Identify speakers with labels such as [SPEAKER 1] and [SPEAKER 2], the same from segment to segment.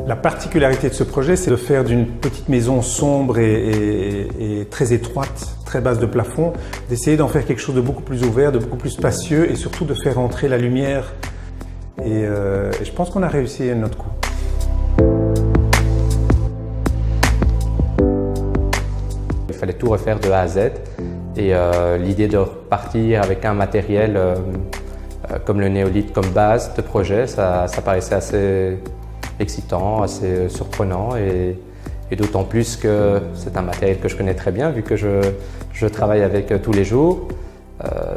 [SPEAKER 1] La particularité de ce projet, c'est de faire d'une petite maison sombre et très étroite, très basse de plafond, d'essayer d'en faire quelque chose de beaucoup plus ouvert, de beaucoup plus spacieux et surtout de faire entrer la lumière. Et je pense qu'on a réussi à notre coup.
[SPEAKER 2] Il fallait tout refaire de A à Z et l'idée de repartir avec un matériel comme le néolithe comme base de projet, ça paraissait assez excitant, assez surprenant et d'autant plus que c'est un matériel que je connais très bien vu que je travaille avec tous les jours.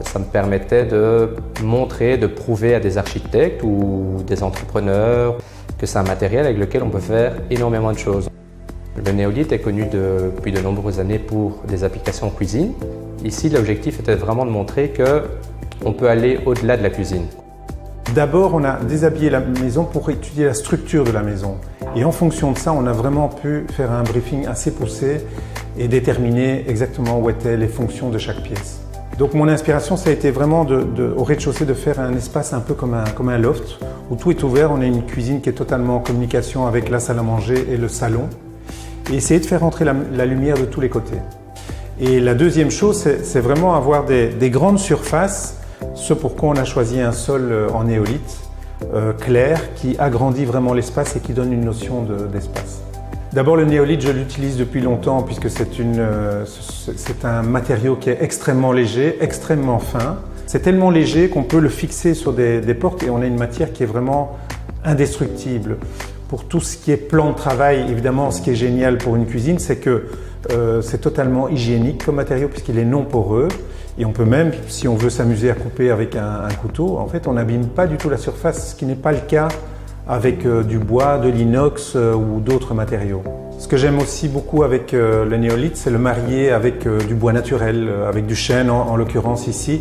[SPEAKER 2] Ça me permettait de montrer, de prouver à des architectes ou des entrepreneurs que c'est un matériel avec lequel on peut faire énormément de choses. Le néolithe est connu depuis de nombreuses années pour des applications en cuisine. Ici, l'objectif était vraiment de montrer qu'on peut aller au-delà de la cuisine.
[SPEAKER 1] D'abord, on a déshabillé la maison pour étudier la structure de la maison. Et en fonction de ça, on a vraiment pu faire un briefing assez poussé et déterminer exactement où étaient les fonctions de chaque pièce. Donc mon inspiration, ça a été vraiment au rez-de-chaussée de faire un espace un peu comme un loft, où tout est ouvert. On a une cuisine qui est totalement en communication avec la salle à manger et le salon. Et essayer de faire entrer la lumière de tous les côtés. Et la deuxième chose, c'est vraiment avoir des grandes surfaces, ce pourquoi on a choisi un sol en néolithe clair qui agrandit vraiment l'espace et qui donne une notion d'espace. D'abord, le néolithe, je l'utilise depuis longtemps puisque c'est un matériau qui est extrêmement léger, extrêmement fin. C'est tellement léger qu'on peut le fixer sur des portes et on a une matière qui est vraiment indestructible. Pour tout ce qui est plan de travail, évidemment, ce qui est génial pour une cuisine, c'est que c'est totalement hygiénique comme matériau puisqu'il est non poreux. Et on peut même, si on veut s'amuser à couper avec un couteau, en fait, on n'abîme pas du tout la surface, ce qui n'est pas le cas avec du bois, de l'inox ou d'autres matériaux. Ce que j'aime aussi beaucoup avec le néolithe, c'est le marier avec du bois naturel, avec du chêne en l'occurrence ici.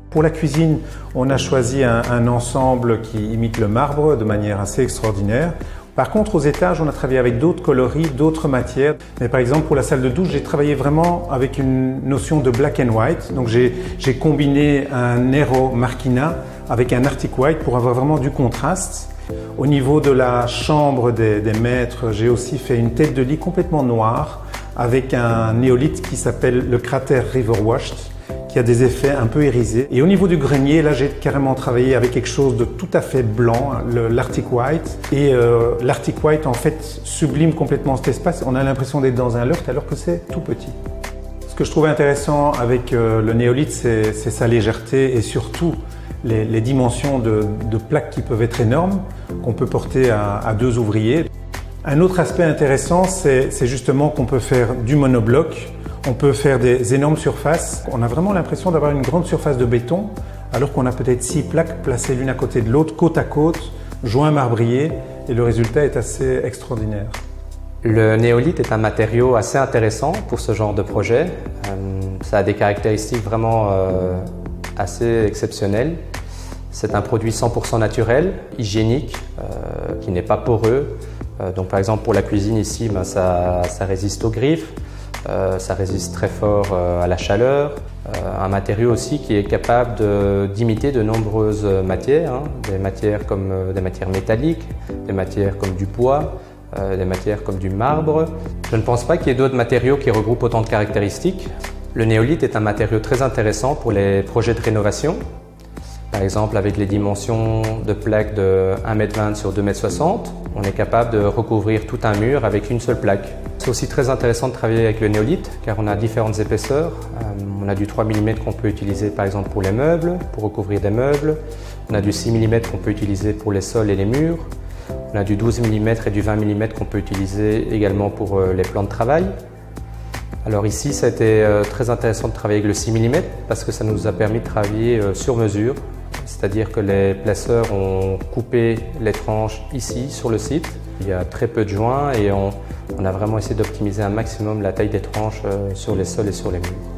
[SPEAKER 1] Pour la cuisine, on a choisi un ensemble qui imite le marbre de manière assez extraordinaire. Par contre, aux étages, on a travaillé avec d'autres coloris, d'autres matières. Mais par exemple, pour la salle de douche, j'ai travaillé vraiment avec une notion de black and white. Donc j'ai combiné un Nero Marquina avec un Arctic White pour avoir vraiment du contraste. Au niveau de la chambre des maîtres, j'ai aussi fait une tête de lit complètement noire avec un néolithe qui s'appelle le cratère River Washed, qui a des effets un peu irisés. Et au niveau du grenier, là j'ai carrément travaillé avec quelque chose de tout à fait blanc, l'Arctic White. Et l'Arctic White en fait sublime complètement cet espace. On a l'impression d'être dans un loft alors que c'est tout petit. Ce que je trouvais intéressant avec le néolithe, c'est sa légèreté et surtout les dimensions de plaques qui peuvent être énormes, qu'on peut porter à 2 ouvriers. Un autre aspect intéressant, c'est justement qu'on peut faire du monobloc. On peut faire des énormes surfaces. On a vraiment l'impression d'avoir une grande surface de béton, alors qu'on a peut-être 6 plaques placées l'une à côté de l'autre, côte à côte, joints marbriers, et le résultat est assez extraordinaire.
[SPEAKER 2] Le néolithe est un matériau assez intéressant pour ce genre de projet. Ça a des caractéristiques vraiment assez exceptionnelles. C'est un produit 100% naturel, hygiénique, qui n'est pas poreux. Donc par exemple pour la cuisine ici, ça résiste aux griffes. Ça résiste très fort à la chaleur. Un matériau aussi qui est capable d'imiter de nombreuses matières, des matières comme des matières métalliques, des matières comme du bois, des matières comme du marbre. Je ne pense pas qu'il y ait d'autres matériaux qui regroupent autant de caractéristiques. Le néolithe est un matériau très intéressant pour les projets de rénovation. Par exemple, avec les dimensions de plaques de 1,20 m sur 2,60 m, on est capable de recouvrir tout un mur avec une seule plaque. C'est aussi très intéressant de travailler avec le néolithe car on a différentes épaisseurs. On a du 3 mm qu'on peut utiliser par exemple pour les meubles, pour recouvrir des meubles. On a du 6 mm qu'on peut utiliser pour les sols et les murs. On a du 12 mm et du 20 mm qu'on peut utiliser également pour les plans de travail. Alors ici, ça a été très intéressant de travailler avec le 6 mm parce que ça nous a permis de travailler sur mesure. C'est-à-dire que les placeurs ont coupé les tranches ici sur le site. Il y a très peu de joints et on a vraiment essayé d'optimiser un maximum la taille des tranches sur les sols et sur les murs.